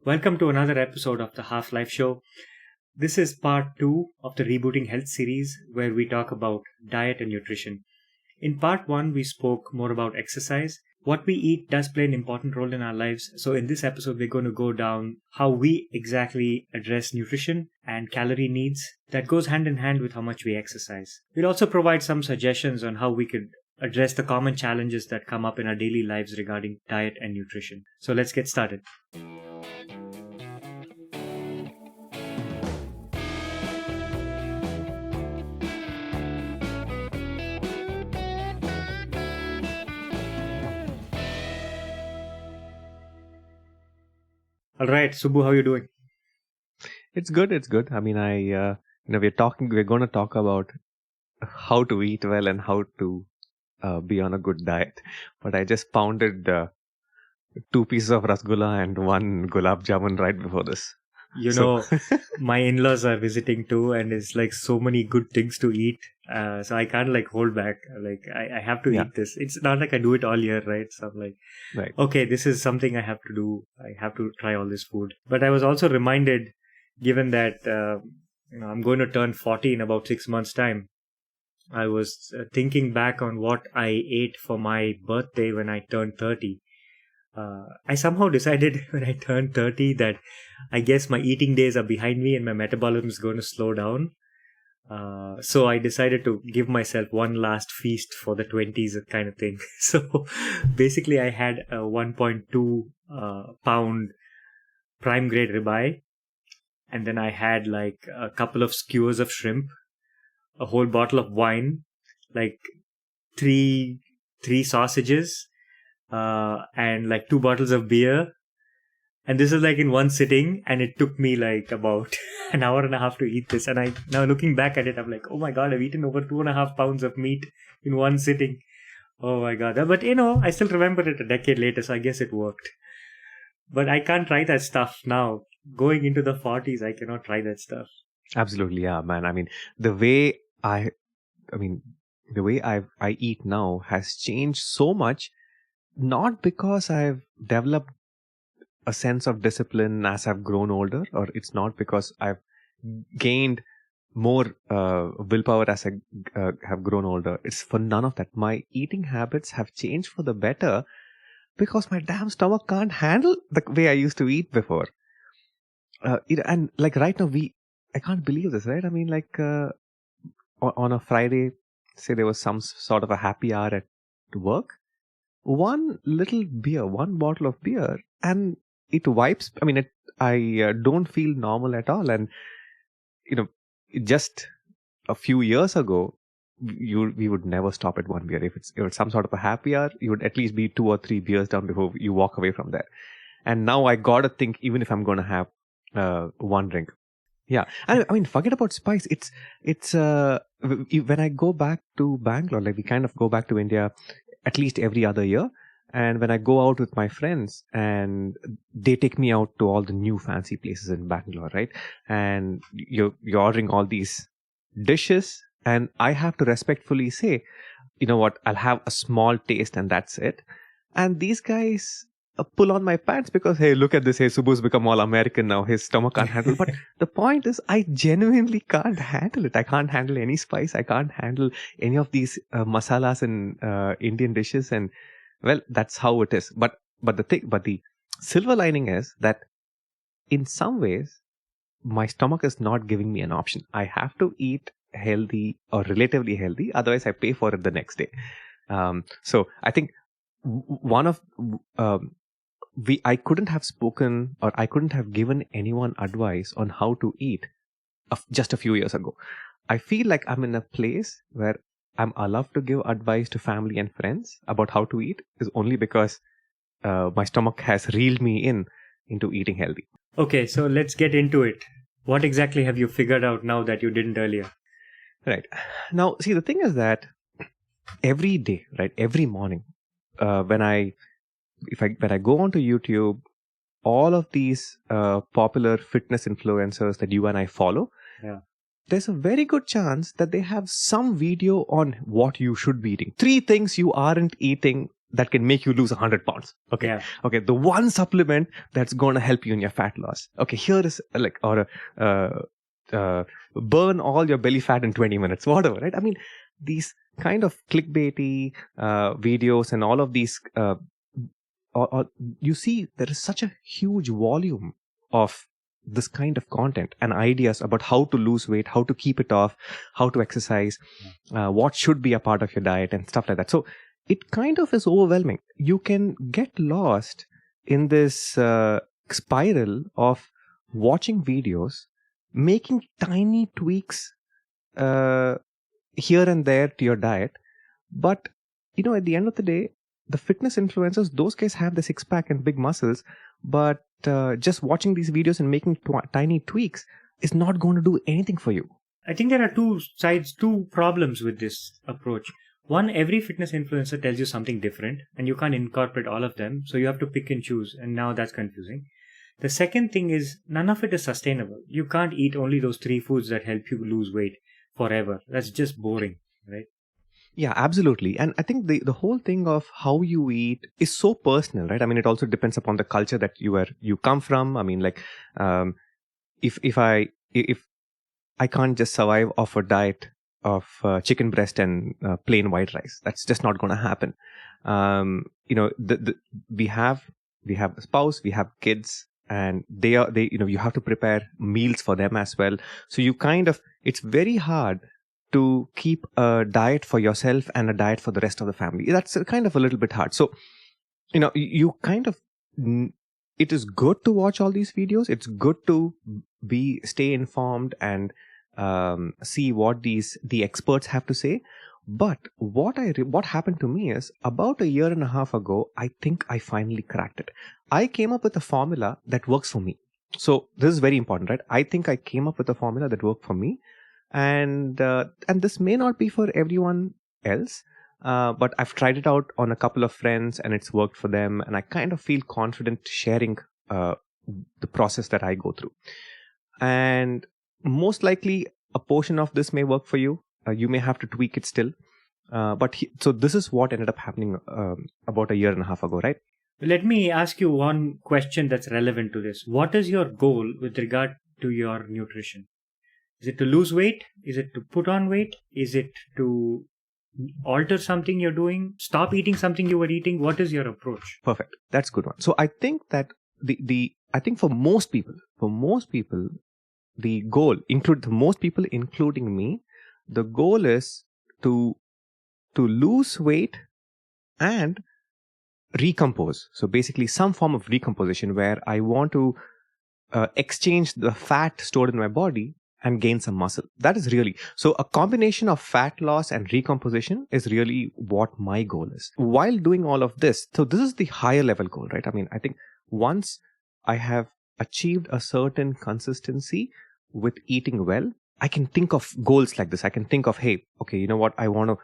Welcome to another episode of the Half-Life Show. This is part 2 of the Rebooting Health series where we talk about diet and nutrition. In part 1, we spoke more about exercise. What we eat does play an important role in our lives. So in this episode, we're going to go down how we exactly address nutrition and calorie needs that goes hand in hand with how much we exercise. We'll also provide some suggestions on how we could address the common challenges that come up in our daily lives regarding diet and nutrition. So let's get started. All right, Subbu, how are you doing? It's good. I mean, we're going to talk about how to eat well and how to be on a good diet. But I just pounded 2 pieces of rasgulla and 1 gulab jamun right before this. My in-laws are visiting too, and it's like so many good things to eat. So I can't hold back. I have to eat this. It's not like I do it all year, right? So I'm like, right. Okay, this is something I have to do. I have to try all this food. But I was also reminded, given that I'm going to turn 40 in about 6 months' time. I was thinking back on what I ate for my birthday when I turned 30. I somehow decided when I turned 30 that I guess my eating days are behind me and my metabolism is going to slow down. So I decided to give myself one last feast for the 20s kind of thing. So basically I had a 1.2 pound prime grade ribeye. And then I had a couple of skewers of shrimp, a whole bottle of wine, three sausages, and 2 bottles of beer. And this is in one sitting, and it took me about an hour and a half to eat this. And now looking back at it, I'm like, oh my God, I've eaten over 2.5 pounds of meat in one sitting. Oh my God. But I still remember it a decade later, so I guess it worked. But I can't try that stuff now. Going into the 40s, I cannot try that stuff. Absolutely, yeah, man. I mean, the way I eat now has changed so much, not because I've developed a sense of discipline as I've grown older, or it's not because I've gained more willpower as I have grown older. It's for none of that. My eating habits have changed for the better because my damn stomach can't handle the way I used to eat before. And right now, I can't believe this, right? I mean, on a Friday, say there was some sort of a happy hour at work, one bottle of beer, and it wipes. I mean, I don't feel normal at all. And just a few years ago, we would never stop at one beer. If it's some sort of a happy hour, you would at least be 2 or 3 beers down before you walk away from there. And now I gotta think, even if I'm gonna have one drink. Yeah. I mean, forget about spice. It's when I go back to Bangalore, we kind of go back to India at least every other year. And when I go out with my friends and they take me out to all the new fancy places in Bangalore, right? And you're ordering all these dishes, and I have to respectfully say, you know what, I'll have a small taste and that's it. And these guys pull on my pants because, hey, look at this. Hey, Subu's become all American now. His stomach can't handle. But the point is, I genuinely can't handle it. I can't handle any spice. I can't handle any of these masalas in Indian dishes. And well, that's how it is. But the silver lining is that in some ways, my stomach is not giving me an option. I have to eat healthy or relatively healthy. Otherwise, I pay for it the next day. So I think I couldn't have spoken, or I couldn't have given anyone advice on how to eat just a few years ago. I feel like I'm in a place where I'm allowed to give advice to family and friends about how to eat is only because my stomach has reeled me into eating healthy. Okay, so let's get into it. What exactly have you figured out now that you didn't earlier? Right. Now, see, the thing is that every day, right, every morning, when I go onto YouTube, all of these popular fitness influencers that you and I follow, there's a very good chance that they have some video on what you should be eating. 3 things you aren't eating that can make you lose 100 pounds. Okay. Yeah. Okay. The one supplement that's going to help you in your fat loss. Okay. Here is burn all your belly fat in 20 minutes, whatever, right? I mean, these kind of clickbaity videos and all of these, you see, there is such a huge volume of this kind of content and ideas about how to lose weight, how to keep it off, how to exercise, what should be a part of your diet and stuff like that. So it kind of is overwhelming. You can get lost in this spiral of watching videos, making tiny tweaks here and there to your diet. But, at the end of the day, the fitness influencers, those guys have the six pack and big muscles, but just watching these videos and making tiny tweaks is not going to do anything for you. I think there are two problems with this approach. One, every fitness influencer tells you something different and you can't incorporate all of them. So you have to pick and choose, and now that's confusing. The second thing is none of it is sustainable. You can't eat only those 3 foods that help you lose weight forever. That's just boring, right? Yeah, absolutely. And I think the whole thing of how you eat is so personal, right? I mean, it also depends upon the culture that you come from. I mean, like, if I can't just survive off a diet of chicken breast and plain white rice, that's just not going to happen. We have a spouse, we have kids, and you have to prepare meals for them as well. So it's very hard to keep a diet for yourself and a diet for the rest of the family. That's kind of a little bit hard. So, you kind of, it is good to watch all these videos. It's good to stay informed and see what the experts have to say. But what happened to me is about 1.5 years ago, I think I finally cracked it. I came up with a formula that works for me. So this is very important, right? I think I came up with a formula that worked for me. And this may not be for everyone else, but I've tried it out on a couple of friends and it's worked for them. And I kind of feel confident sharing the process that I go through. And most likely a portion of this may work for you. You may have to tweak it still. So this is what ended up happening about 1.5 years ago, right? Let me ask you one question that's relevant to this. What is your goal with regard to your nutrition? Is it to lose weight? Is it to put on weight? Is it to alter something you're doing? Stop eating something you were eating? What is your approach? Perfect. That's a good one. So I think that I think for most people, the goal, most people, including me, the goal is to lose weight and recompose. So basically some form of recomposition where I want to exchange the fat stored in my body and gain some muscle. That is really, so a combination of fat loss and recomposition is really what my goal is. While doing all of this, so this is the higher level goal, right? I mean, I think once I have achieved a certain consistency with eating well, I can think of goals like this. I can think of, hey, okay, you know what? I want to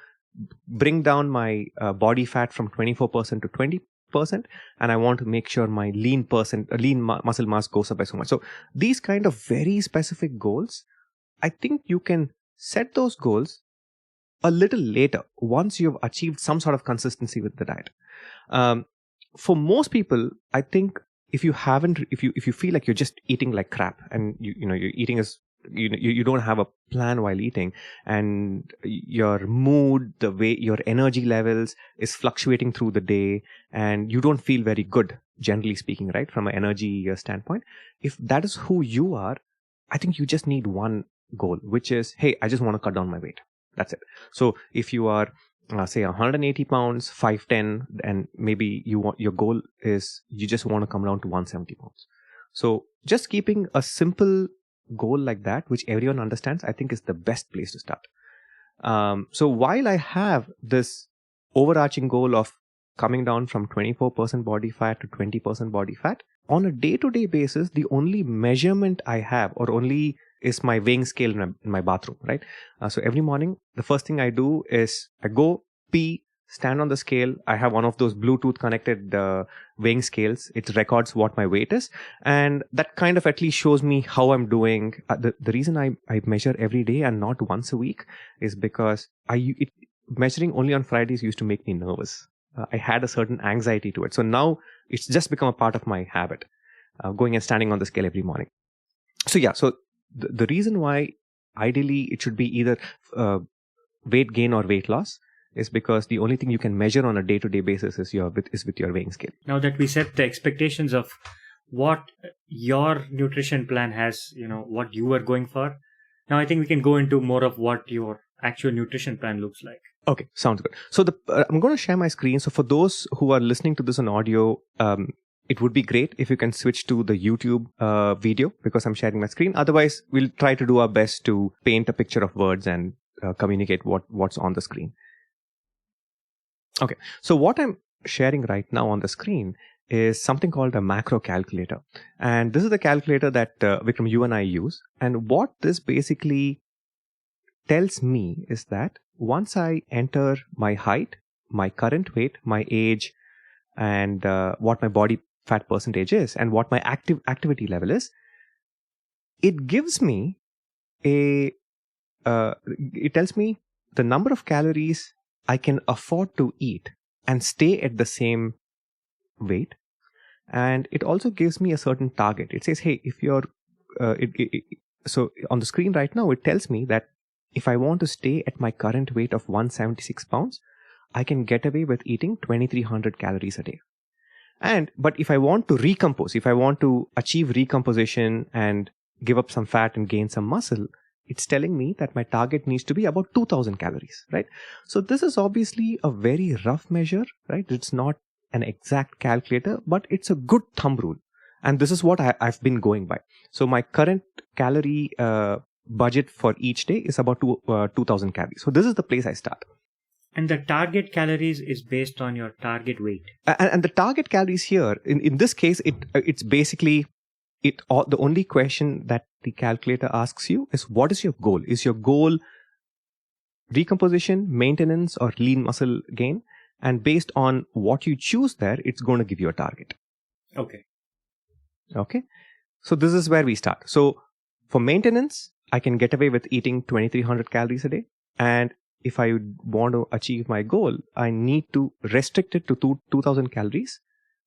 bring down my body fat from 24% to 20%, and I want to make sure my lean muscle mass goes up by so much. So these kind of very specific goals, I think you can set those goals a little later once you've achieved some sort of consistency with the diet. For most people, I think if you feel like you're just eating like crap and you're eating as you don't have a plan while eating, and your mood, the way your energy levels is fluctuating through the day, and you don't feel very good, generally speaking, right, from an energy standpoint. If that is who you are, I think you just need one goal, which is, hey, I just want to cut down my weight. That's it. So if you are say 180 pounds, 5'10", and maybe your goal is you just want to come down to 170 pounds. So just keeping a simple goal like that, which everyone understands, I think is the best place to start. So while I have this overarching goal of coming down from 24% body fat to 20% body fat, on a day-to-day basis, the only measurement I have is my weighing scale in my bathroom, right? So every morning, the first thing I do is I go pee, stand on the scale. I have one of those Bluetooth connected weighing scales. It records what my weight is. And that kind of at least shows me how I'm doing. The reason I measure every day and not once a week is because measuring only on Fridays used to make me nervous. I had a certain anxiety to it. So now it's just become a part of my habit, going and standing on the scale every morning. So yeah, so the reason why ideally it should be either weight gain or weight loss is because the only thing you can measure on a day-to-day basis is with your weighing scale. Now that we set the expectations of what your nutrition plan has, what you are going for, now I think we can go into more of what your actual nutrition plan looks like. Okay, sounds good. So I'm going to share my screen. So for those who are listening to this on audio, it would be great if you can switch to the YouTube video because I'm sharing my screen. Otherwise, we'll try to do our best to paint a picture of words and communicate what's on the screen. Okay, so what I'm sharing right now on the screen is something called a macro calculator. And this is the calculator that Vikram, you and I use. And what this basically tells me is that once I enter my height, my current weight, my age, and what my body fat percentage is, and what my activity level is, it gives me it tells me the number of calories I can afford to eat and stay at the same weight. And it also gives me a certain target. It says, hey, if you're, so on the screen right now, it tells me that if I want to stay at my current weight of 176 pounds, I can get away with eating 2300 calories a day. But if I want to recompose, if I want to achieve recomposition and give up some fat and gain some muscle, it's telling me that my target needs to be about 2000 calories, right? So this is obviously a very rough measure, right? It's not an exact calculator, but it's a good thumb rule. And this is what I've been going by. So my current calorie budget for each day is about 2000 calories. So this is the place I start. And the target calories is based on your target weight. And the target calories here, in this case, it's basically the only question that the calculator asks you is, what is your goal? Is your goal recomposition, maintenance, or lean muscle gain? And based on what you choose there, it's going to give you a target. Okay. So this is where we start. So for maintenance, I can get away with eating 2300 calories a day. And if I want to achieve my goal, I need to restrict it to 2000 calories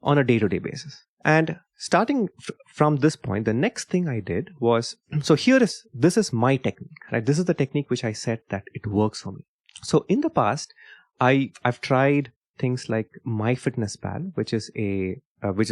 on a day-to-day basis. And starting from this point, the next thing I did was, so this is my technique, right? This is the technique which I said that it works for me. So in the past, I've tried things like MyFitnessPal, which is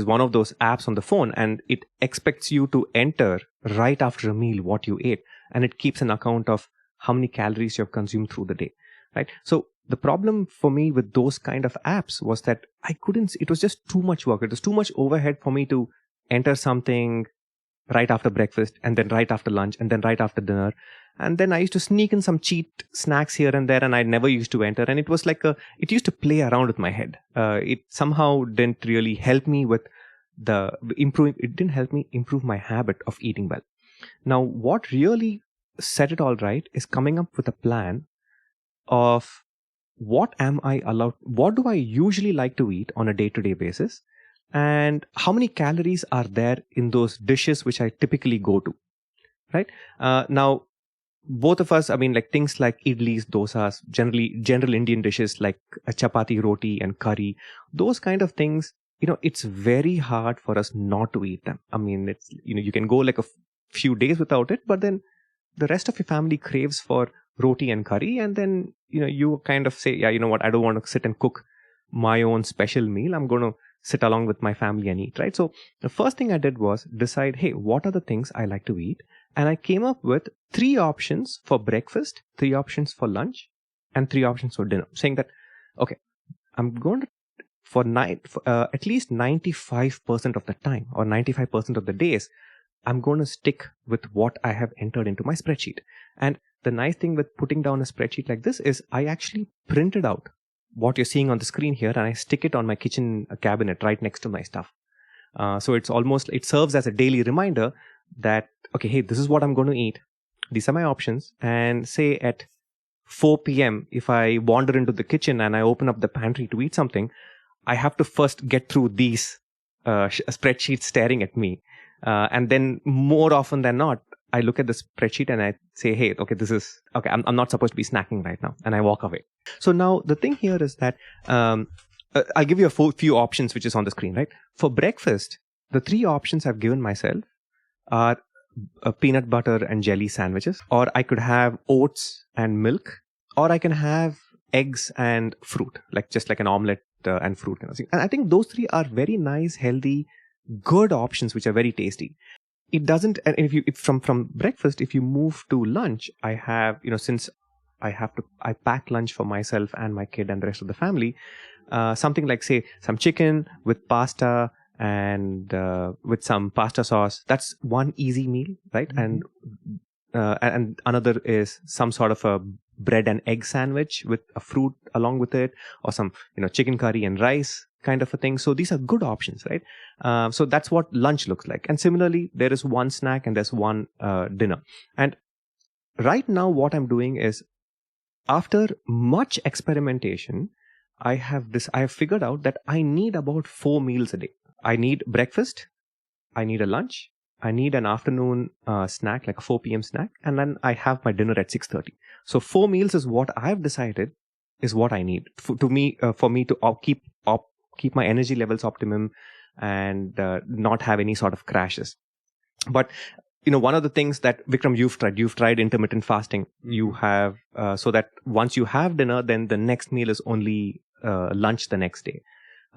one of those apps on the phone, and it expects you to enter right after a meal what you ate, and it keeps an account of how many calories you have consumed through the day, right? So the problem for me with those kind of apps was that it was just too much work. It was too much overhead for me to enter something right after breakfast, and then right after lunch, and then right after dinner. And then I used to sneak in some cheat snacks here and there, and I never used to enter. And it was like it used to play around with my head. It somehow didn't really help me with it didn't help me improve my habit of eating well. Now, what really set it all right is coming up with a plan of what am I allowed, what do I usually like to eat on a day-to-day basis, and how many calories are there in those dishes which I typically go to, right? Now, both of us, like things like idlis, dosas, general Indian dishes like a chapati, roti, and curry, those kind of things, it's very hard for us not to eat them. It's, you can go like a few days without it, but then the rest of your family craves for roti and curry, and then, you kind of say, yeah, you know what, I don't want to sit and cook my own special meal. I'm going to sit along with my family and eat, right? So the first thing I did was decide, hey, what are the things I like to eat? And I came up with 3 options for breakfast, 3 options for lunch, and 3 options for dinner, saying that, okay, I'm going to, for at least 95% of the time or 95% of the days, I'm going to stick with what I have entered into my spreadsheet. And the nice thing with putting down a spreadsheet like this is I actually printed out what you're seeing on the screen here, and I stick it on my kitchen cabinet right next to my stuff. So it serves as a daily reminder that, okay, hey, this is what I'm going to eat. These are my options. And say at 4 p.m., if I wander into the kitchen and I open up the pantry to eat something, I have to first get through these spreadsheets staring at me. And then more often than not, I look at the spreadsheet and I say, hey, okay, I'm not supposed to be snacking right now. And I walk away. So now the thing here is that I'll give you a few options which is on the screen, right? For breakfast, the 3 options I've given myself are peanut butter and jelly sandwiches, or I could have oats and milk, or I can have eggs and fruit, like just like an omelette and fruit kind of thing. And I think those 3 are very nice, healthy, good options which are very tasty. It doesn't, and if from breakfast, if you move to lunch, I have, since I pack lunch for myself and my kid and the rest of the family, something like, say, some chicken with pasta and with some pasta sauce. That's one easy meal, right? Mm-hmm. And another is some sort of a bread and egg sandwich with a fruit along with it, or some chicken curry and rice kind of a thing. So these are good options, right? So that's what lunch looks like. And similarly, there is one snack and there's one dinner. And right now what I'm doing is, after much experimentation, I have figured out that I need about 4 meals a day. I need breakfast, I need a lunch, I need an afternoon snack, like a 4 p.m. snack, and then I have my dinner at 6:30. So 4 meals is what I've decided is what I need for me to keep my energy levels optimum and not have any sort of crashes. But one of the things that, Vikram, you've tried intermittent fasting. You have so that once you have dinner, then the next meal is only lunch the next day.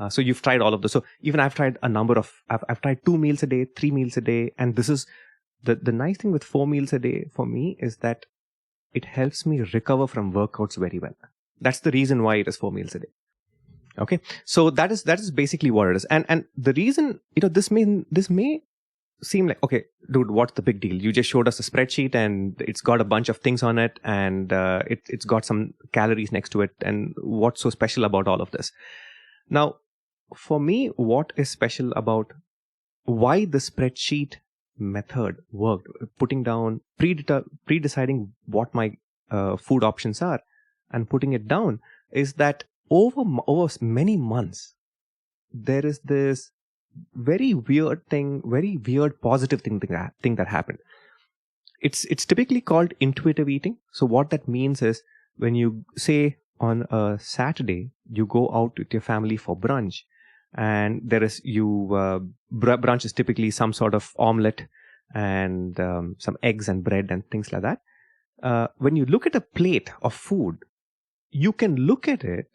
So you've tried all of this. So even I've tried I've tried 2 meals a day, 3 meals a day. And this is the nice thing with 4 meals a day for me is that it helps me recover from workouts very well. That's the reason why it is 4 meals a day. Okay. So that is basically what it is. And the reason, this may seem like, okay, dude, what's the big deal? You just showed us a spreadsheet and it's got a bunch of things on it, and it's got some calories next to it. And what's so special about all of this? Now, for me, what is special about why the spreadsheet method worked, putting down, pre-deciding what my food options are and putting it down, is that over many months, there is this very weird positive thing that happened. It's typically called intuitive eating. So what that means is, when you say on a Saturday you go out with your family for brunch, and there is brunch is typically some sort of omelette and some eggs and bread and things like that. When you look at a plate of food, you can look at it,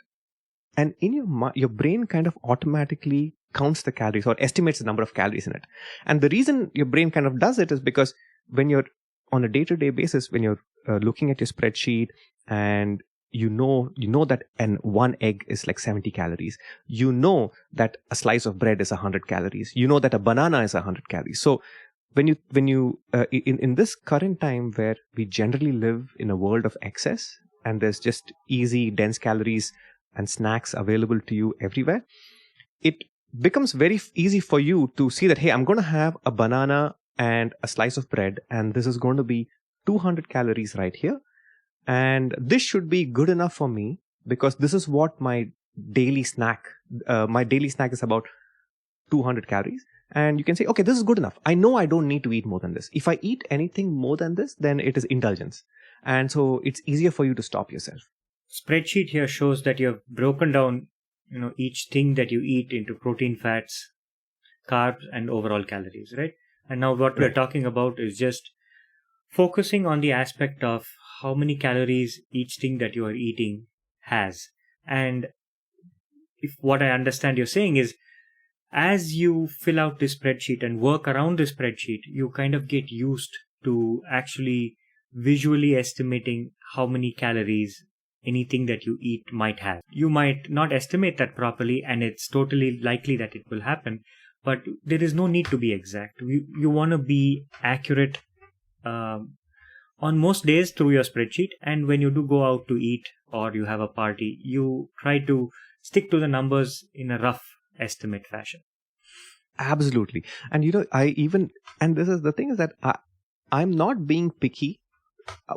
and in your brain kind of automatically counts the calories or estimates the number of calories in it. And the reason your brain kind of does it is because when you're on a day-to-day basis, when you're looking at your spreadsheet, and you know that one egg is like 70 calories, that a slice of bread is 100 calories, that a banana is 100 calories. So when you in this current time where we generally live in a world of excess, and there's just easy, dense calories and snacks available to you everywhere, it becomes very easy for you to see that, hey, I'm going to have a banana and a slice of bread, and this is going to be 200 calories right here. And this should be good enough for me, because this is what my daily snack is about 200 calories. And you can say, okay, this is good enough. I know I don't need to eat more than this. If I eat anything more than this, then it is indulgence. And so it's easier for you to stop yourself. Spreadsheet here shows that you have broken down each thing that you eat into protein, fats, carbs, and overall calories, right? And now what we're talking about is just focusing on the aspect of how many calories each thing that you are eating has. And if what I understand you're saying is, as you fill out this spreadsheet and work around the spreadsheet, you kind of get used to actually visually estimating how many calories anything that you eat might have. You might not estimate that properly, and it's totally likely that it will happen, but there is no need to be exact. You want to be accurate on most days through your spreadsheet, and when you do go out to eat or you have a party, you try to stick to the numbers in a rough estimate fashion. Absolutely. And and this is the thing, is that I'm not being picky.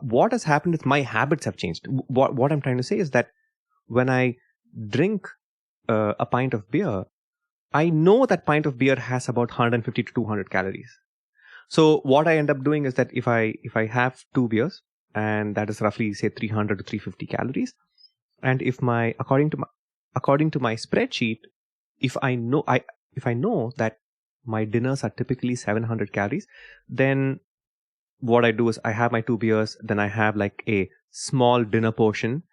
What has happened is my habits have changed. What I'm trying to say is that when I drink a pint of beer, I know that pint of beer has about 150 to 200 calories. So what I end up doing is that if I have 2 beers, and that is roughly say 300 to 350 calories, and if according to according to my spreadsheet, if I know that my dinners are typically 700 calories, then what I do is I have my 2 beers, then I have like a small dinner portion,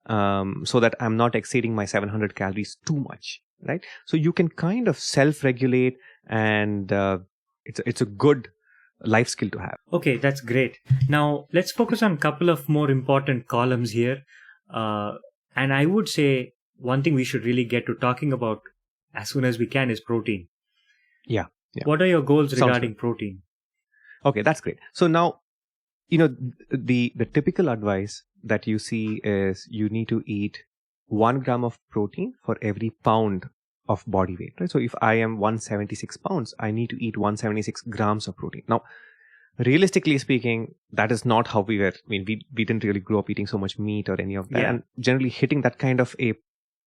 so that I'm not exceeding my 700 calories too much, right? So you can kind of self-regulate, and it's a good life skill to have. Okay, that's great. Now let's focus on a couple of more important columns here. And I would say one thing we should really get to talking about as soon as we can is protein. Yeah. What are your goals Sounds regarding good. protein? Okay, that's great. So now, the typical advice that you see is you need to eat 1 gram of protein for every pound of body weight, right? So if I am 176 pounds, I need to eat 176 grams of protein. Now, realistically speaking, that is not how we were. I mean, we didn't really grow up eating so much meat or any of that. Yeah. And generally hitting that kind of a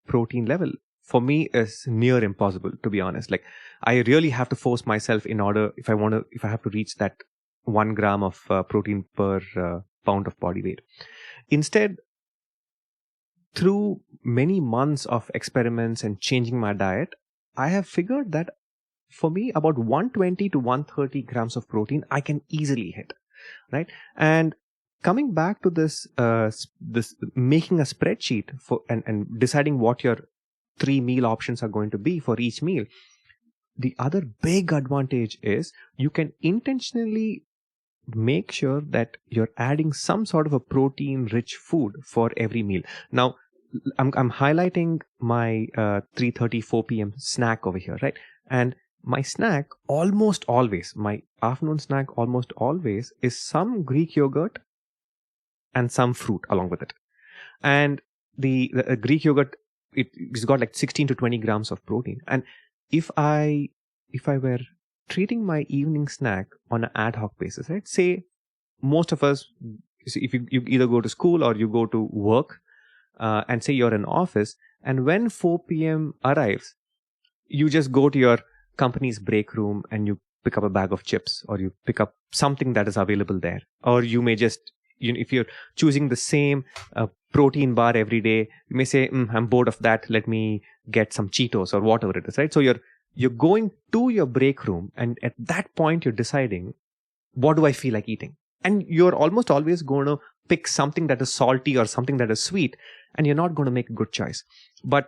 protein level for me is near impossible, to be honest. Like, I really have to force myself in order, if I have to reach that 1 gram of protein per pound of body weight. Instead, through many months of experiments and changing my diet, I have figured that for me, about 120 to 130 grams of protein I can easily hit, right? And coming back to this making a spreadsheet for and deciding what your 3 meal options are going to be for each meal, the other big advantage is you can intentionally make sure that you're adding some sort of a protein rich food for every meal. Now, I'm highlighting my 3:30 4 p.m. snack over here, right? And my snack almost always, my afternoon snack almost always is some Greek yogurt and some fruit along with it. And the Greek yogurt, it's got like 16 to 20 grams of protein. And if I were treating my evening snack on an ad hoc basis, right? Say most of us, if you either go to school or you go to work, and say you're in office, and when 4 p.m. arrives, you just go to your company's break room and you pick up a bag of chips, or you pick up something that is available there. Or you may just, if you're choosing the same protein bar every day, you may say, I'm bored of that, let me get some Cheetos or whatever it is, right? So you're going to your break room, and at that point you're deciding, what do I feel like eating? And you're almost always going to pick something that is salty or something that is sweet, and you're not going to make a good choice. But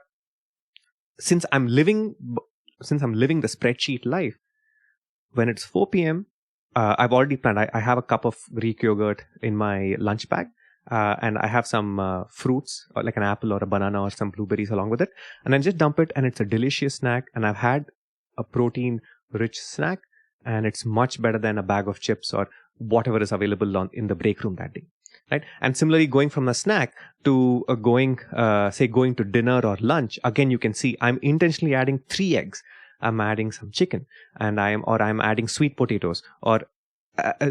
since I'm living the spreadsheet life, when it's 4 p.m., I've already planned. I have a cup of Greek yogurt in my lunch bag, and I have some fruits, like an apple or a banana or some blueberries along with it, and I just dump it, and it's a delicious snack. And I've had a protein-rich snack, and it's much better than a bag of chips or whatever is available in the break room that day, right? And similarly, going from a snack to going to dinner or lunch, again, you can see I'm intentionally adding 3 eggs. I'm adding some chicken, and I'm adding sweet potatoes. Or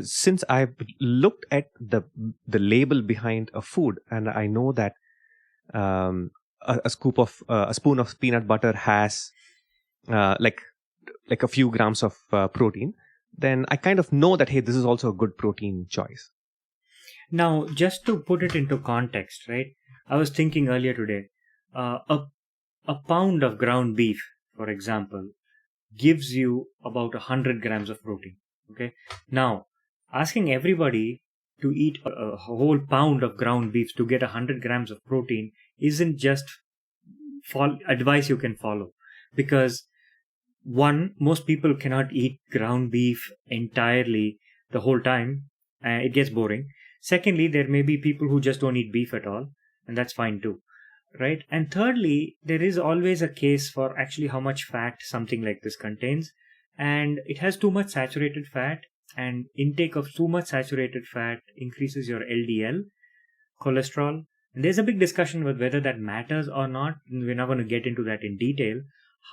since I've looked at the label behind a food, and I know that a spoon of peanut butter has like a few grams of protein, then I kind of know that, hey, this is also a good protein choice. Now, just to put it into context, right? I was thinking earlier today, a pound of ground beef, for example, gives you about 100 grams of protein. Okay. Now, asking everybody to eat a whole pound of ground beef to get 100 grams of protein isn't just advice you can follow, because one, most people cannot eat ground beef entirely the whole time. It gets boring. Secondly, there may be people who just don't eat beef at all, and that's fine too, right? And thirdly, there is always a case for actually how much fat something like this contains, and it has too much saturated fat, and intake of too much saturated fat increases your LDL, cholesterol. And there's a big discussion with whether that matters or not. We're not going to get into that in detail.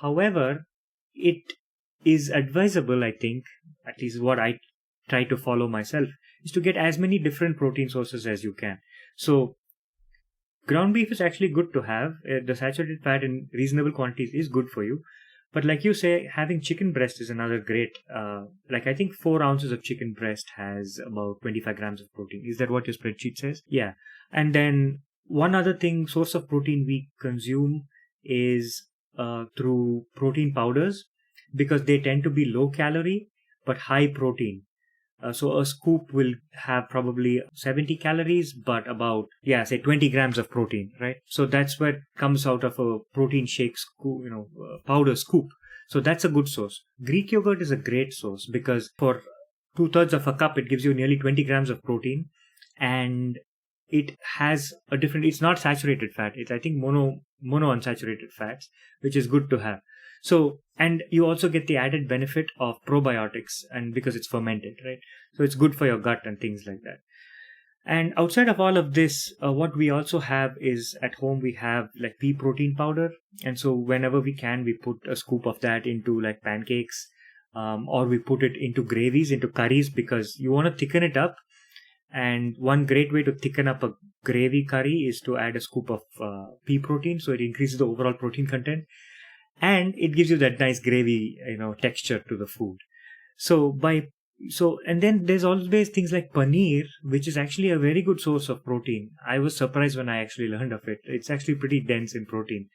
However, it is advisable, I think, at least what I try to follow myself, is to get as many different protein sources as you can. So ground beef is actually good to have. The saturated fat in reasonable quantities is good for you. But like you say, having chicken breast is another great, I think 4 ounces of chicken breast has about 25 grams of protein. Is that what your spreadsheet says? Yeah. And then one other source of protein we consume is through protein powders, because they tend to be low calorie but high protein. So a scoop will have probably 70 calories, but about, say 20 grams of protein, right? So that's what comes out of a protein shake scoop, powder scoop. So that's a good source. Greek yogurt is a great source because for 2/3 of a cup, it gives you nearly 20 grams of protein, and it has it's not saturated fat. It's, I think, mono unsaturated fats, which is good to have. So, and you also get the added benefit of probiotics, and because it's fermented, right? So it's good for your gut and things like that. And outside of all of this, what we also have is at home, we have like pea protein powder. And so whenever we can, we put a scoop of that into like pancakes, or we put it into gravies, into curries, because you want to thicken it up. And one great way to thicken up a gravy curry is to add a scoop of pea protein. So it increases the overall protein content, and it gives you that nice gravy, texture to the food. And then there's always things like paneer, which is actually a very good source of protein. I was surprised when I actually learned of it. It's actually pretty dense in protein,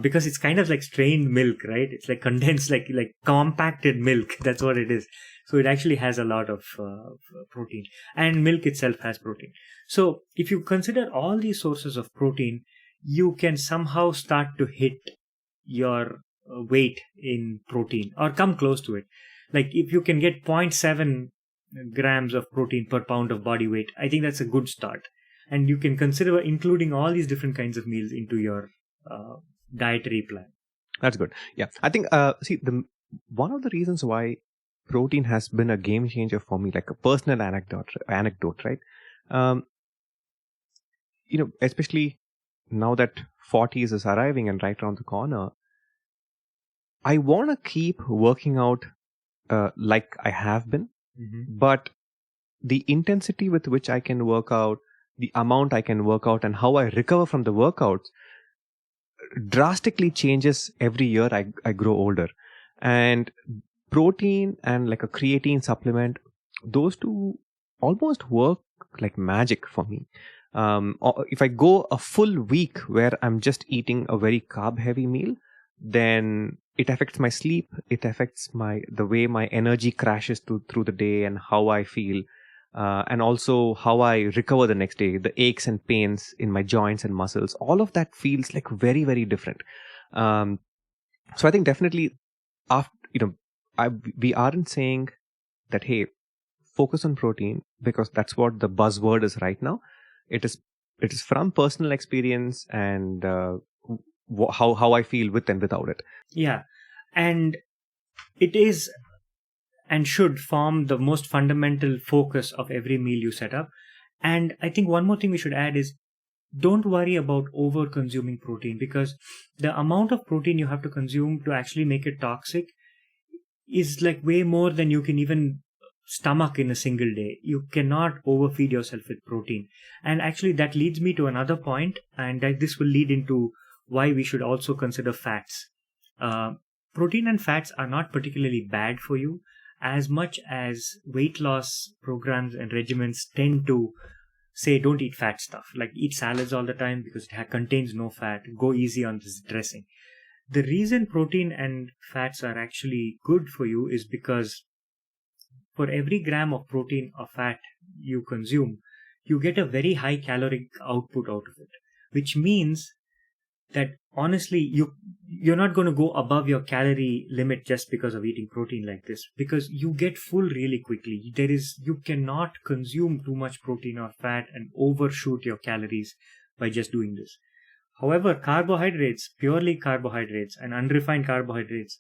because it's kind of like strained milk, right? It's like condensed, like compacted milk. That's what it is. So it actually has a lot of protein, and milk itself has protein. So if you consider all these sources of protein, you can somehow start to hit your weight in protein, or come close to it. Like if you can get 0.7 grams of protein per pound of body weight, I think that's a good start. And you can consider including all these different kinds of meals into your dietary plan. That's good. Yeah, I think one of the reasons why protein has been a game changer for me, like a personal anecdote, right? Especially now that 40s is arriving and right around the corner, I want to keep working out like I have been, but the intensity with which I can work out, the amount I can work out, and how I recover from the workouts drastically changes every year I grow older. And protein and like a creatine supplement, those two almost work like magic for me. If I go a full week where I'm just eating a very carb heavy meal, then it affects my sleep, it affects the way my energy crashes through the day and how I feel, and also how I recover the next day, the aches and pains in my joints and muscles, all of that feels like very, very different. So I think definitely we aren't saying that, hey, focus on protein, because that's what the buzzword is right now. It is from personal experience and how I feel with and without it. Yeah, and it is and should form the most fundamental focus of every meal you set up. And I think one more thing we should add is, don't worry about over consuming protein, because the amount of protein you have to consume to actually make it toxic is like way more than you can even stomach in a single day. You cannot overfeed yourself with protein. And actually that leads me to another point, and that this will lead into why we should also consider fats. Protein and fats are not particularly bad for you, as much as weight loss programs and regimens tend to say don't eat fat stuff, like eat salads all the time because it contains no fat, go easy on this dressing. The reason protein and fats are actually good for you is because for every gram of protein or fat you consume, you get a very high caloric output out of it, which means that honestly you're not going to go above your calorie limit just because of eating protein like this, because you get full really quickly. You cannot consume too much protein or fat and overshoot your calories by just doing this. However, carbohydrates, purely carbohydrates and unrefined carbohydrates,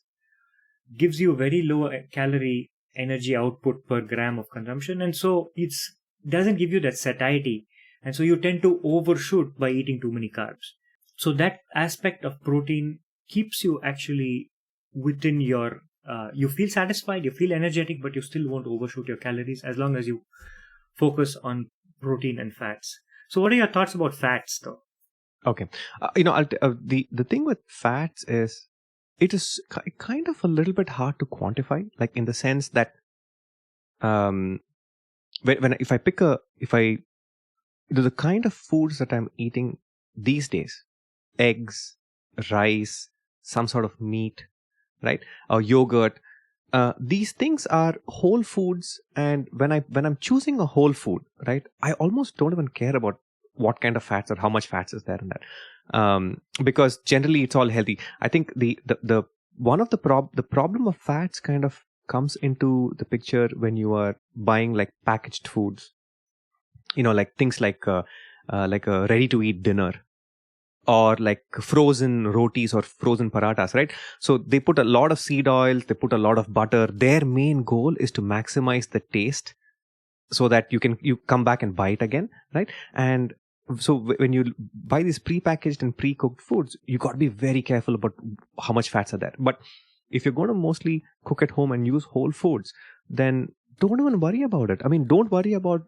gives you very low calorie energy output per gram of consumption, and so it doesn't give you that satiety, and so you tend to overshoot by eating too many carbs. So that aspect of protein keeps you actually within your, you feel satisfied, you feel energetic, but you still won't overshoot your calories as long as you focus on protein and fats. So what are your thoughts about fats though? Okay. The thing with fats is, it is kind of a little bit hard to quantify, like in the sense that the kind of foods that I'm eating these days, eggs, rice, some sort of meat, right? Or yogurt. These things are whole foods, and when I'm choosing a whole food, right, I almost don't even care about what kind of fats or how much fats is there in that, because generally it's all healthy. I think the one of the problem of fats kind of comes into the picture when you are buying like packaged foods, like things like a ready to eat dinner, or like frozen rotis or frozen paratas, right? So they put a lot of seed oils, they put a lot of butter. Their main goal is to maximize the taste so that you come back and buy it again, right? And so when you buy these pre-packaged and pre-cooked foods, you got to be very careful about how much fats are there. But if you're going to mostly cook at home and use whole foods, then don't even worry about it. I mean, don't worry about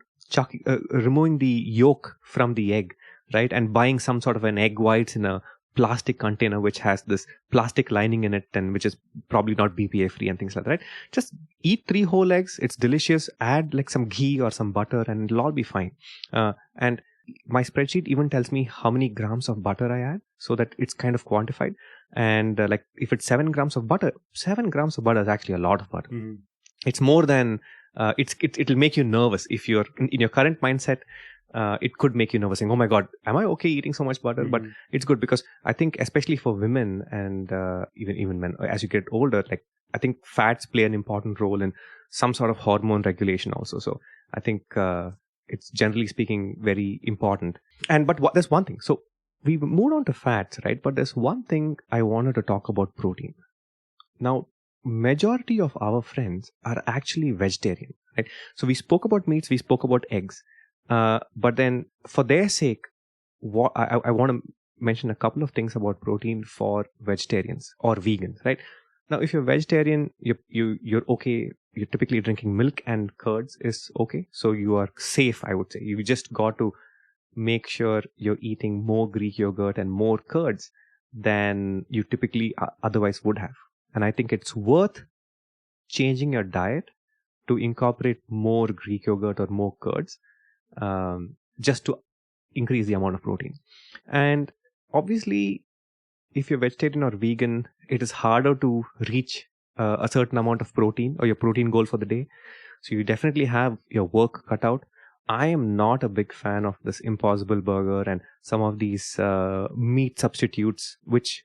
removing the yolk from the egg, right? And buying some sort of an egg whites in a plastic container which has this plastic lining in it and which is probably not BPA free and things like that, right? Just eat 3 whole eggs. It's delicious. Add like some ghee or some butter and it'll all be fine. And my spreadsheet even tells me how many grams of butter I add so that it's kind of quantified. And like if it's 7 grams of butter, 7 grams of butter is actually a lot of butter. Mm-hmm. It's more than it'll make you nervous if you're in your current mindset. It could make you nervous, saying, "Oh my God, am I okay eating so much butter?" Mm-hmm. But it's good because I think, especially for women and even men, as you get older, like I think fats play an important role in some sort of hormone regulation also. So I think it's generally speaking very important. But there's one thing. So we moved on to fats, right? But there's one thing I wanted to talk about: protein. Now, majority of our friends are actually vegetarian, right? So we spoke about meats, we spoke about eggs. But then for their sake, I want to mention a couple of things about protein for vegetarians or vegans, right? Now, if you're vegetarian, you're okay. You're typically drinking milk and curds is okay. So you are safe, I would say. You just got to make sure you're eating more Greek yogurt and more curds than you typically otherwise would have. And I think it's worth changing your diet to incorporate more Greek yogurt or more curds, just to increase the amount of protein. And obviously, if you're vegetarian or vegan, it is harder to reach a certain amount of protein or your protein goal for the day. So you definitely have your work cut out. I am not a big fan of this Impossible Burger and some of these meat substitutes, which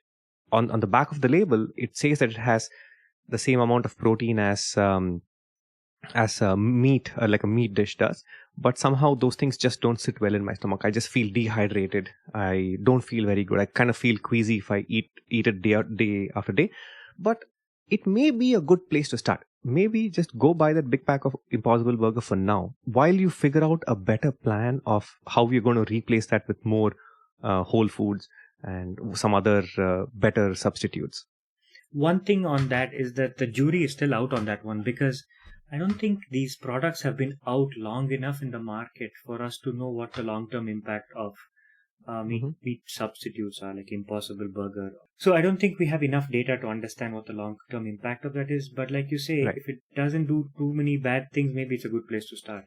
on the back of the label, it says that it has the same amount of protein as a meat, like a meat dish does. But somehow those things just don't sit well in my stomach. I just feel dehydrated. I don't feel very good. I kind of feel queasy if I eat it day after day. But it may be a good place to start. Maybe just go buy that big pack of Impossible Burger for now, while you figure out a better plan of how you're going to replace that with more whole foods and some other better substitutes. One thing on that is that the jury is still out on that one, because I don't think these products have been out long enough in the market for us to know what the long-term impact of meat substitutes are, like Impossible Burger. So I don't think we have enough data to understand what the long-term impact of that is. But like you say, right, if it doesn't do too many bad things, maybe it's a good place to start.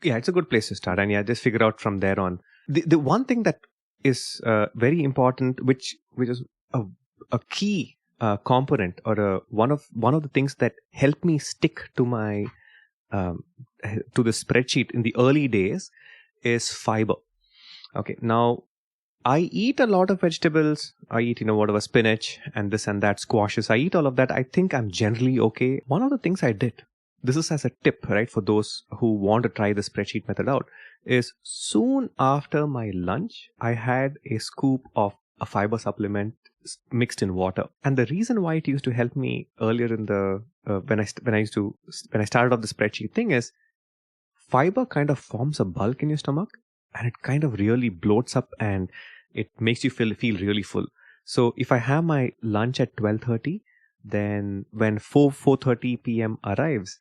Yeah, it's a good place to start. And just figure out from there on. The one thing that is very important, which is a key component or one of the things that helped me stick to my to the spreadsheet in the early days is fiber. Okay, now I eat a lot of vegetables. I eat, whatever, spinach and this and that, squashes. I eat all of that. I think I'm generally okay. One of the things I did, this is as a tip, right, for those who want to try the spreadsheet method out, is soon after my lunch, I had a scoop of a fiber supplement mixed in water. And the reason why it used to help me earlier in the when I started off the spreadsheet thing is, fiber kind of forms a bulk in your stomach and it kind of really bloats up and it makes you feel really full. So if I have my lunch at 12:30, then when 4:30 p.m. arrives,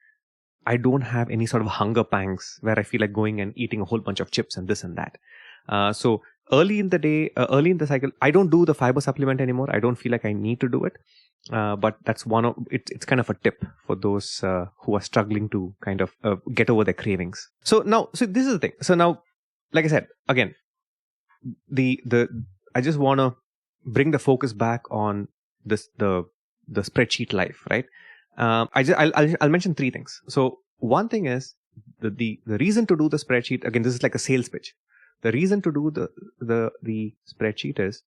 I don't have any sort of hunger pangs where I feel like going and eating a whole bunch of chips and this and that. So early in the day, early in the cycle, I don't do the fiber supplement anymore. I don't feel like I need to do it. But that's it's kind of a tip for those who are struggling to kind of get over their cravings. So this is the thing. So now, like I said, again, I just want to bring the focus back on this the spreadsheet life, right? I'll mention three things. So one thing is the reason to do the spreadsheet. Again, this is like a sales pitch. The reason to do the spreadsheet is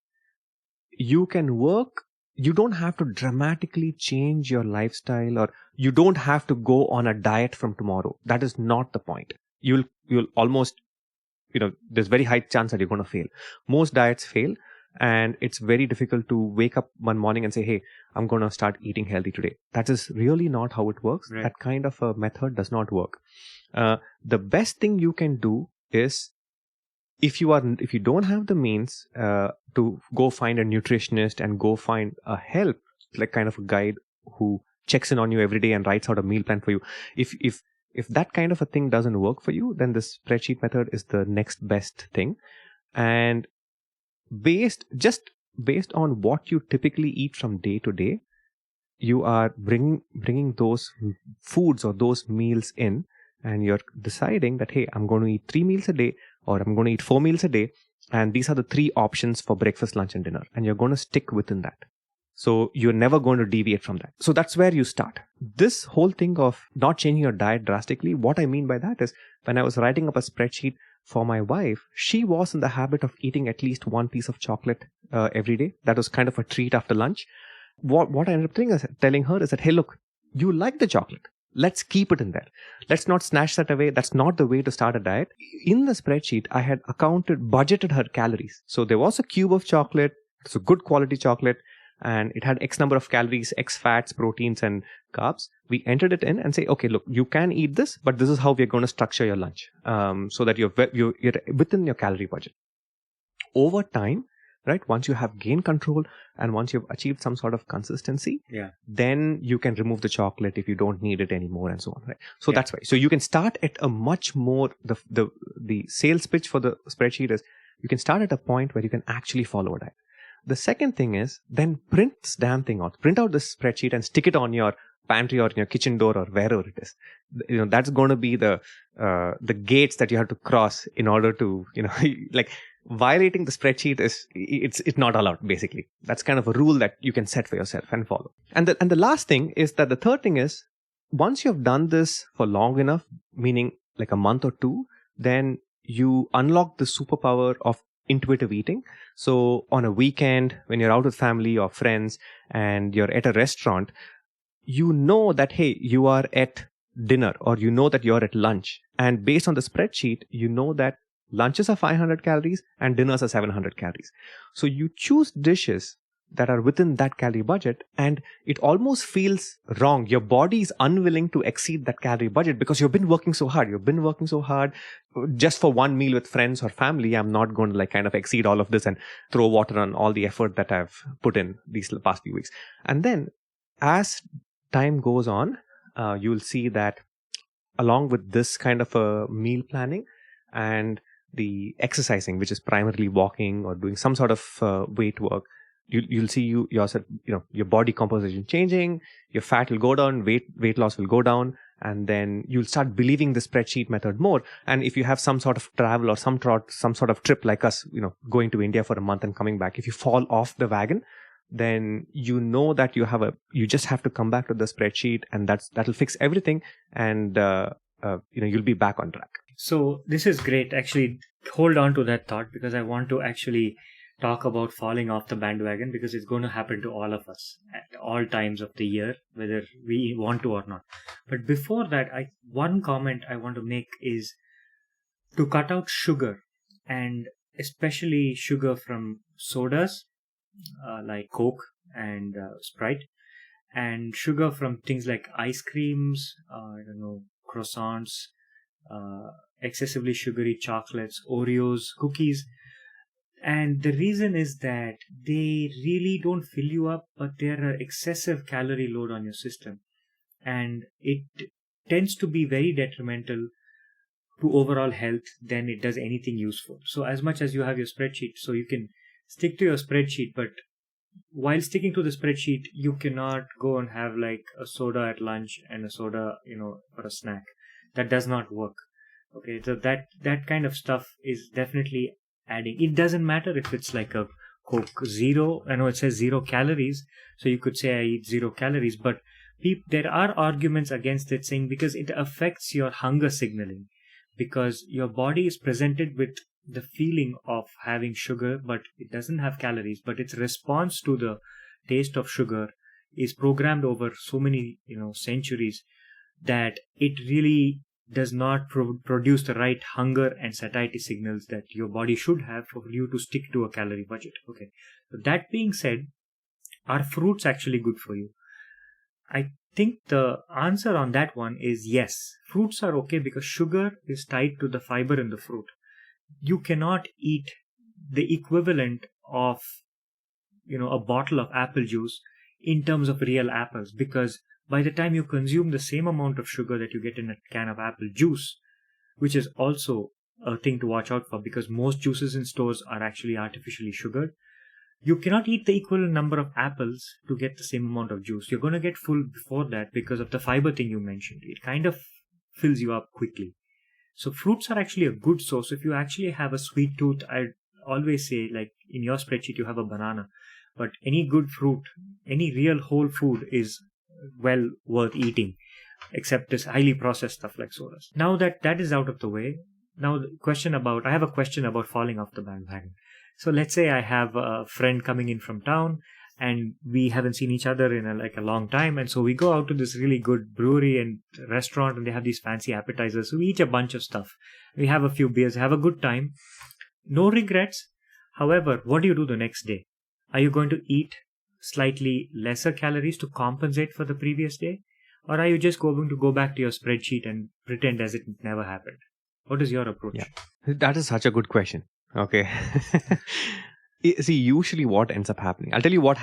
you can work. You don't have to dramatically change your lifestyle, or you don't have to go on a diet from tomorrow. That is not the point. You'll almost, there's very high chance that you're going to fail. Most diets fail, and it's very difficult to wake up one morning and say, hey, I'm going to start eating healthy today. That is really not how it works. Right. That kind of a method does not work. The best thing you can do is, if you don't have the means to go find a nutritionist and go find a help, like kind of a guide who checks in on you every day and writes out a meal plan for you. If that kind of a thing doesn't work for you, then the spreadsheet method is the next best thing. And based on what you typically eat from day to day, you are bringing those foods or those meals in, and you're deciding that, hey, I'm going to eat 3 meals a day, or I'm going to eat 4 meals a day, and these are the 3 options for breakfast, lunch, and dinner, and you're going to stick within that. So you're never going to deviate from that. So that's where you start. This whole thing of not changing your diet drastically, what I mean by that is, when I was writing up a spreadsheet for my wife, she was in the habit of eating at least 1 piece of chocolate every day. That was kind of a treat after lunch. What I ended up telling her is that, hey, look, you like the chocolate. Let's keep it in there. Let's not snatch that away. That's not the way to start a diet. In the spreadsheet, I had budgeted her calories. So there was a cube of chocolate. It's a good quality chocolate, and it had X number of calories, X fats, proteins, and carbs. We entered it in and say, okay, look, you can eat this, but this is how we're going to structure your lunch, so that you're within your calorie budget. Over time, right, once you have gained control and once you've achieved some sort of consistency, then you can remove the chocolate if you don't need it anymore, and so on, right? So that's why. So you can start at a much more, the sales pitch for the spreadsheet is, you can start at a point where you can actually follow a diet. The second thing is, then print this damn thing out. Print out this spreadsheet and stick it on your pantry or in your kitchen door or wherever it is. That's going to be the gates that you have to cross in order to, like, violating the spreadsheet it's not allowed, basically. That's kind of a rule that you can set for yourself and follow. And the last thing is that the third thing is, once you've done this for long enough, meaning like a month or 2, then you unlock the superpower of intuitive eating. So on a weekend, when you're out with family or friends and you're at a restaurant, you know that, hey, you are at dinner, or you know that you're at lunch. And based on the spreadsheet, you know that lunches are 500 calories and dinners are 700 calories. So you choose dishes that are within that calorie budget, and it almost feels wrong. Your body is unwilling to exceed that calorie budget because you've been working so hard. Just for one meal with friends or family, I'm not going to kind of exceed all of this and throw water on all the effort that I've put in these past few weeks. And then as time goes on, you'll see that along with this kind of a meal planning and the exercising, which is primarily walking or doing some sort of weight work, you'll see yourself, your body composition changing, your fat will go down, weight loss will go down, and then you'll start believing the spreadsheet method more. And if you have some sort of travel or some sort of trip like us, going to India for a month and coming back, if you fall off the wagon, then that you just have to come back to the spreadsheet, and that'll fix everything, and you'll be back on track. So this is great. Actually, hold on to that thought, because I want to actually talk about falling off the bandwagon, because it's going to happen to all of us at all times of the year, whether we want to or not. But before that, one comment I want to make is to cut out sugar, and especially sugar from sodas like Coke and Sprite, and sugar from things like ice creams, croissants, excessively sugary chocolates, Oreos, cookies. And the reason is that they really don't fill you up, but they're an excessive calorie load on your system. And it tends to be very detrimental to overall health than it does anything useful. So as much as you have your spreadsheet, so you can stick to your spreadsheet, but while sticking to the spreadsheet, you cannot go and have like a soda at lunch and a soda, for a snack. That does not work. Okay, so that kind of stuff is definitely adding. It doesn't matter if it's like a Coke zero. I know it says 0 calories, so you could say I eat 0 calories, but there are arguments against it, saying because it affects your hunger signaling, because your body is presented with the feeling of having sugar, but it doesn't have calories, but its response to the taste of sugar is programmed over so many centuries that it really does not produce the right hunger and satiety signals that your body should have for you to stick to a calorie budget. Okay, so that being said, are fruits actually good for you? I think the answer on that one is yes. Fruits are okay because sugar is tied to the fiber in the fruit. You cannot eat the equivalent of a bottle of apple juice in terms of real apples, because by the time you consume the same amount of sugar that you get in a can of apple juice, which is also a thing to watch out for because most juices in stores are actually artificially sugared, you cannot eat the equivalent number of apples to get the same amount of juice. You're going to get full before that because of the fiber thing you mentioned. It kind of fills you up quickly. So fruits are actually a good source. If you actually have a sweet tooth, I always say, like in your spreadsheet, you have a banana. But any good fruit, any real whole food is well worth eating, except this highly processed stuff like sodas. Now that that is out of the way, I have a question about falling off the bandwagon. So let's say I have a friend coming in from town and we haven't seen each other in a long time. And so we go out to this really good brewery and restaurant and they have these fancy appetizers. So we eat a bunch of stuff. We have a few beers, have a good time. No regrets. However, what do you do the next day? Are you going to eat slightly lesser calories to compensate for the previous day? Or are you just going to go back to your spreadsheet and pretend as it never happened? What is your approach? Yeah, that is such a good question. Okay. See, usually what ends up happening, I'll tell you what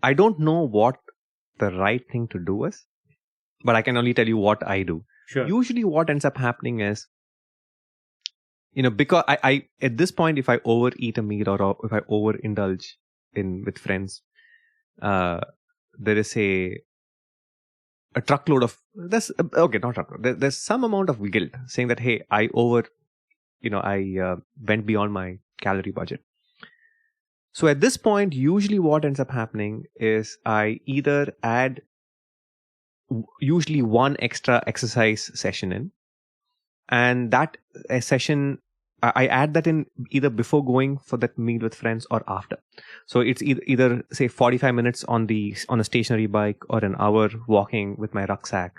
I don't know what the right thing to do is, but I can only tell you what I do. Sure. Usually what ends up happening is, because I at this point, if I overeat a meal or if I overindulge with friends, there is a truckload of there's some amount of guilt saying that, hey, I went beyond my calorie budget. So at this point, usually what ends up happening is I either add usually one extra exercise session in, and that session I add that in either before going for that meal with friends or after. So it's either say 45 minutes on a stationary bike or an hour walking with my rucksack.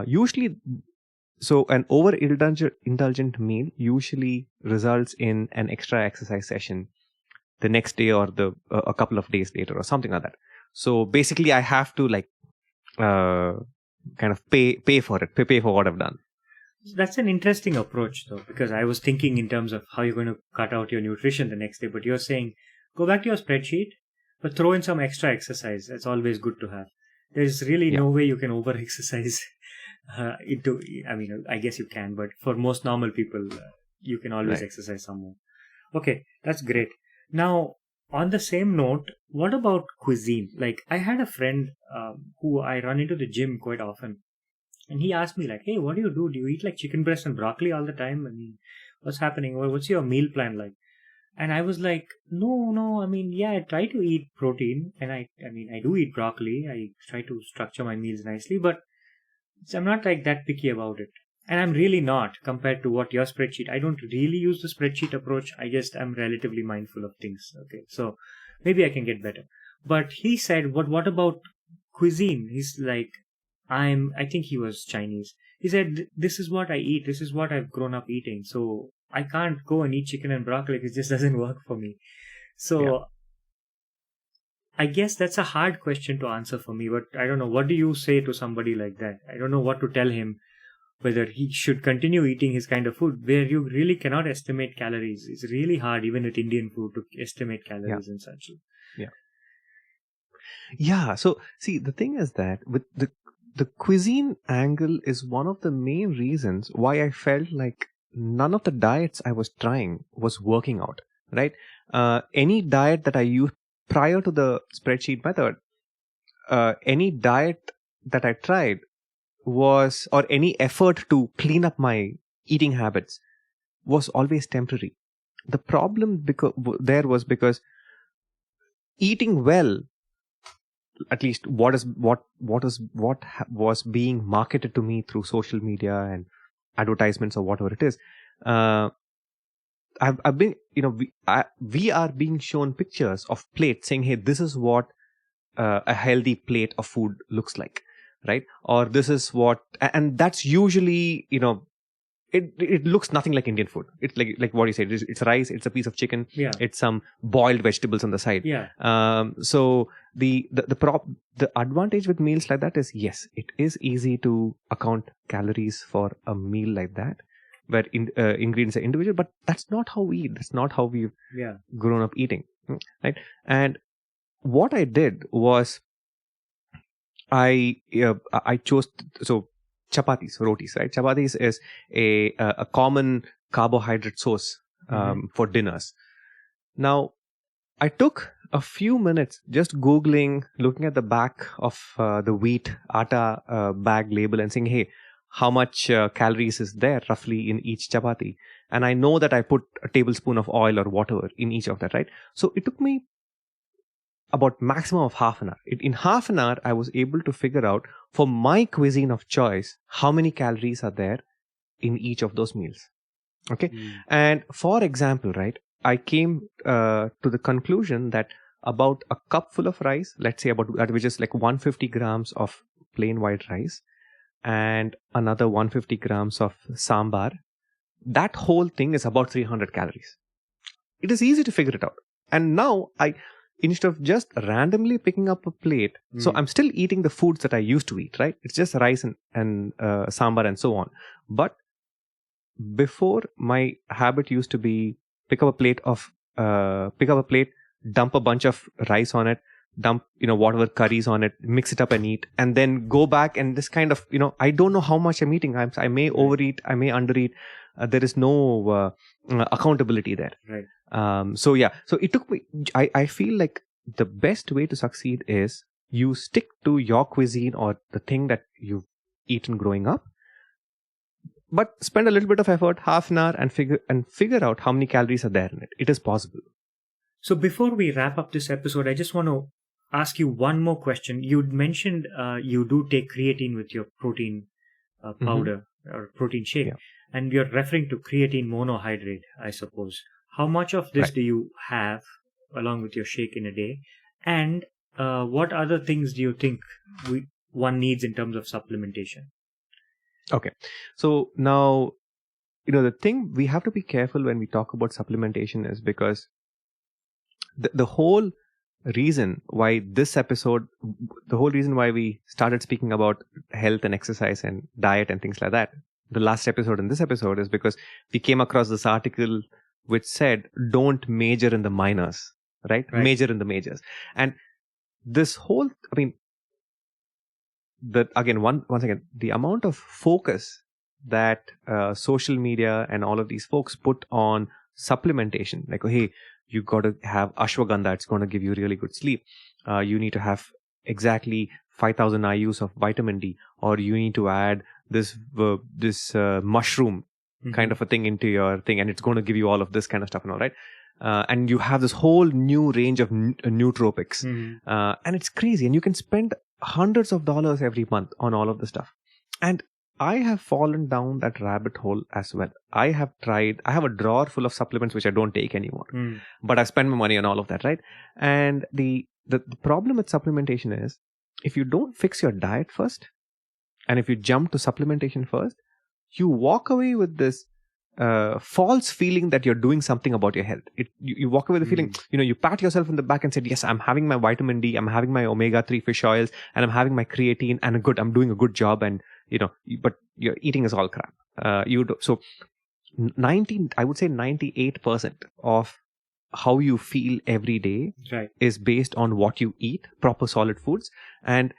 Usually, so an overindulgent meal usually results in an extra exercise session the next day or a couple of days later or something like that. So basically, I have to kind of pay for it, pay for what I've done. That's an interesting approach, though, because I was thinking in terms of how you're going to cut out your nutrition the next day. But you're saying go back to your spreadsheet, but throw in some extra exercise. That's always good to have. There's really no way you can over-exercise I guess you can, but for most normal people, you can always exercise some more. Okay, that's great. Now, on the same note, what about cuisine? Like, I had a friend who I run into the gym quite often. And he asked me, like, hey, what do you do? Do you eat like chicken breast and broccoli all the time? I mean, what's happening? What's your meal plan like? And I was like, no. I mean, yeah, I try to eat protein. And I do eat broccoli. I try to structure my meals nicely. But I'm not like that picky about it. And I'm really not compared to what your spreadsheet. I don't really use the spreadsheet approach. I just am relatively mindful of things. Okay, so maybe I can get better. But he said, what about cuisine? He's like, I think he was Chinese. He said, this is what I eat. This is what I've grown up eating. So I can't go and eat chicken and broccoli. It just doesn't work for me. So I guess that's a hard question to answer for me. But I don't know. What do you say to somebody like that? I don't know what to tell him. Whether he should continue eating his kind of food where you really cannot estimate calories. It's really hard, even with Indian food, to estimate calories and such. Yeah. So see, the thing is that with the cuisine angle is one of the main reasons why I felt like none of the diets I was trying was working out, right? Any diet that I used prior to the spreadsheet method, any diet that I tried or any effort to clean up my eating habits was always temporary. The problem because eating well, at least what was being marketed to me through social media and advertisements or whatever it is. I've been, we are being shown pictures of plates saying, hey, this is what a healthy plate of food looks like, right? Or this is what, and that's usually, it looks nothing like Indian food. It's like what you said. It's rice. It's a piece of chicken. Yeah. It's some boiled vegetables on the side. Yeah. So the advantage with meals like that is, yes, it is easy to account calories for a meal like that, where ingredients are individual. But that's not how we eat. That's not how we've grown up eating, right? And what I did was, I chose chapatis, rotis, right? Chapatis is a common carbohydrate source for dinners. Now, I took a few minutes just Googling, looking at the back of the wheat atta bag label and saying, hey, how much calories is there roughly in each chapati? And I know that I put a tablespoon of oil or whatever in each of that, right? So it took me about maximum of half an hour. In half an hour, I was able to figure out for my cuisine of choice how many calories are there in each of those meals. Okay. And for example, right, I came to the conclusion that about a cup full of rice, let's say about that, which is like 150 grams of plain white rice and another 150 grams of sambar, that whole thing is about 300 calories. It is easy to figure it out. And now instead of just randomly picking up a plate, so I'm still eating the foods that I used to eat, right? It's just rice and sambar and so on. But before, my habit used to be pick up a plate, dump a bunch of rice on it, dump, whatever curries on it, mix it up and eat, and then go back and this kind of, I don't know how much I'm eating. I may overeat, I may undereat. There is no accountability there. Right. So it took me, I feel like the best way to succeed is you stick to your cuisine or the thing that you've eaten growing up, but spend a little bit of effort, half an hour, and figure out how many calories are there in it. It is possible. So before we wrap up this episode, I just want to ask you one more question. You'd mentioned you do take creatine with your protein powder or protein shake, and you're referring to creatine monohydrate, I suppose. How much of this do you have along with your shake in a day? And what other things do you think one needs in terms of supplementation? Okay. So now, the thing we have to be careful when we talk about supplementation is because the whole reason why we started speaking about health and exercise and diet and things like that, the last episode and this episode, is because we came across this article which said, don't major in the minors, right? Major in the majors. And this whole, once again, the amount of focus that social media and all of these folks put on supplementation, like, oh, hey, you got to have ashwagandha, it's going to give you really good sleep. You need to have exactly 5,000 IUs of vitamin D, or you need to add this mushroom kind of a thing into your thing, and it's going to give you all of this kind of stuff and all, right? And you have this whole new range of nootropics, and it's crazy, and you can spend hundreds of dollars every month on all of this stuff. And I have fallen down that rabbit hole as well. I have a drawer full of supplements which I don't take anymore, but I spend my money on all of that, right? And the problem with supplementation is, if you don't fix your diet first, and if you jump to supplementation first, you walk away with this false feeling that you're doing something about your health. You walk away with the feeling, you pat yourself in the back and said, yes, I'm having my vitamin D, I'm having my omega-3 fish oils, and I'm having my creatine, and I'm doing a good job, and but your eating is all crap. So I would say 98% of how you feel every day is based on what you eat, proper solid foods. And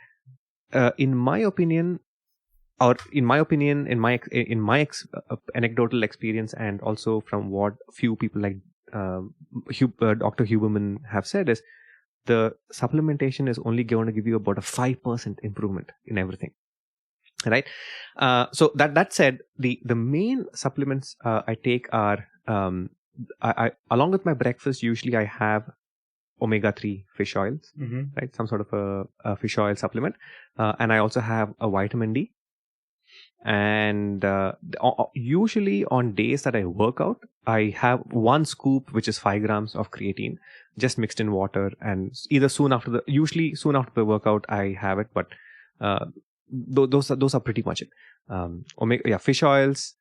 in my opinion, in my anecdotal experience, and also from what few people like Dr. Huberman have said, is the supplementation is only going to give you about a 5% improvement in everything, right? So that said, the main supplements I take are, I along with my breakfast, usually I have omega-3 fish oils, right? Some sort of a fish oil supplement. And I also have a vitamin D. And usually on days that I work out, I have 1 scoop, which is 5 grams of creatine, just mixed in water. And either usually soon after the workout, I have it. But those are pretty much it. Fish oils.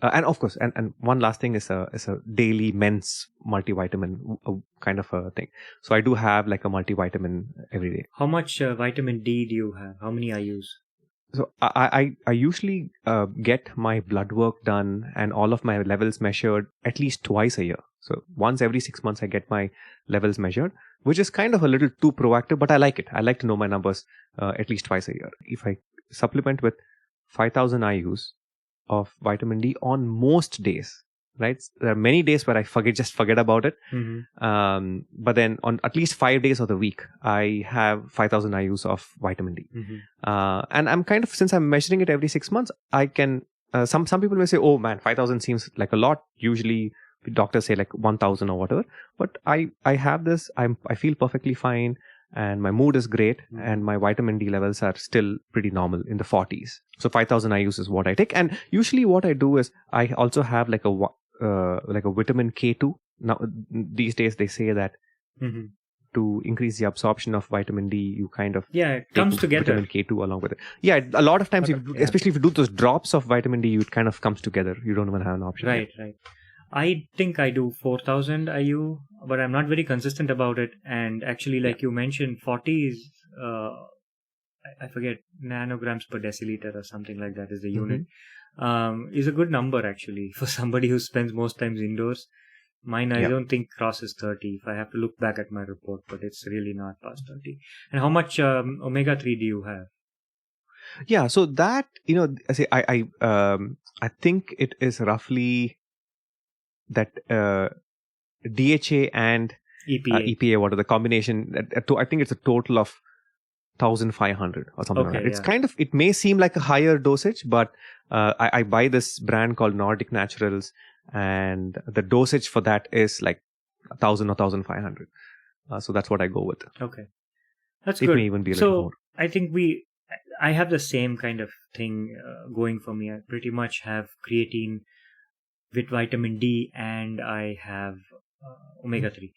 And of course, and one last thing is a daily men's multivitamin kind of a thing. So I do have like a multivitamin every day. How much vitamin D do you have? How many I use? So I usually get my blood work done and all of my levels measured at least twice a year. So once every 6 months I get my levels measured, which is kind of a little too proactive, but I like it. I like to know my numbers at least twice a year. If I supplement with 5,000 IUs of vitamin D on most days, right? There are many days where I forget about it. But then on at least 5 days of the week, I have 5,000 IUs of vitamin D. And I'm kind of, since I'm measuring it every 6 months, I can, some people may say, oh man, 5,000 seems like a lot. Usually doctors say like 1,000 or whatever. But I have this, I feel perfectly fine. And my mood is great, and my vitamin D levels are still pretty normal in the 40s. So 5,000 IUs is what I take. And usually what I do is I also have like a vitamin K2. Now these days they say that to increase the absorption of vitamin D, you kind of it comes together. Vitamin K2 along with it. Yeah, a lot of times, especially if you do those drops of vitamin D, it kind of comes together. You don't even have an option. Right. I think I do 4,000 IU, but I'm not very consistent about it. And actually, like you mentioned, 40 is, I forget, nanograms per deciliter or something like that is the unit. Is a good number actually for somebody who spends most times indoors. Mine, I don't think crosses 30 if I have to look back at my report, but it's really not past 30. And how much omega-3 do you have? Yeah, so that, I think it is roughly that DHA and EPA, what are the combination? I think it's a total of 1,500 or something like that. It's kind of, it may seem like a higher dosage, but I buy this brand called Nordic Naturals, and the dosage for that is like 1,000 or 1,500. So that's what I go with. Okay, that's it good. It may even be a little more. I think I have the same kind of thing going for me. I pretty much have creatine with vitamin D, and I have omega-3.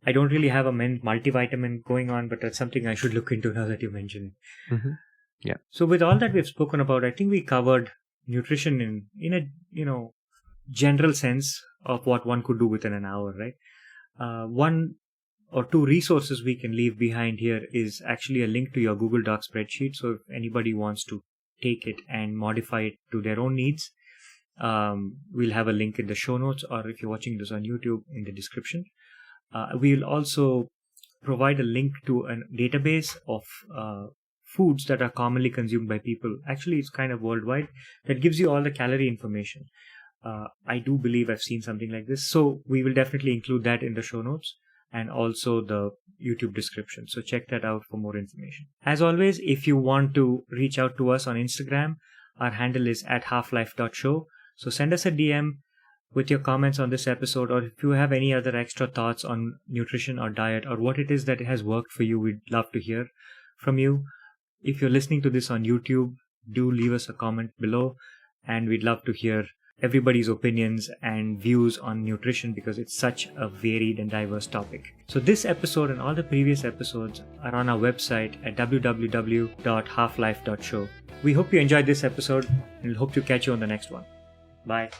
I don't really have a multivitamin going on, but that's something I should look into now that you mention it. Yeah. So with all that we've spoken about, I think we covered nutrition in a general sense of what one could do within an hour, right? One or two resources we can leave behind here is actually a link to your Google Docs spreadsheet. So if anybody wants to take it and modify it to their own needs, we'll have a link in the show notes, or if you're watching this on YouTube, in the description. We'll also provide a link to a database of foods that are commonly consumed by people. Actually, it's kind of worldwide, that gives you all the calorie information. I do believe I've seen something like this. So we will definitely include that in the show notes and also the YouTube description. So check that out for more information. As always, if you want to reach out to us on Instagram, our handle is @halflife.show. So send us a DM with your comments on this episode, or if you have any other extra thoughts on nutrition or diet, or what it is that has worked for you, we'd love to hear from you. If you're listening to this on YouTube, do leave us a comment below, and we'd love to hear everybody's opinions and views on nutrition, because it's such a varied and diverse topic. So this episode and all the previous episodes are on our website at www.halflife.show. We hope you enjoyed this episode, and we'll hope to catch you on the next one. Bye.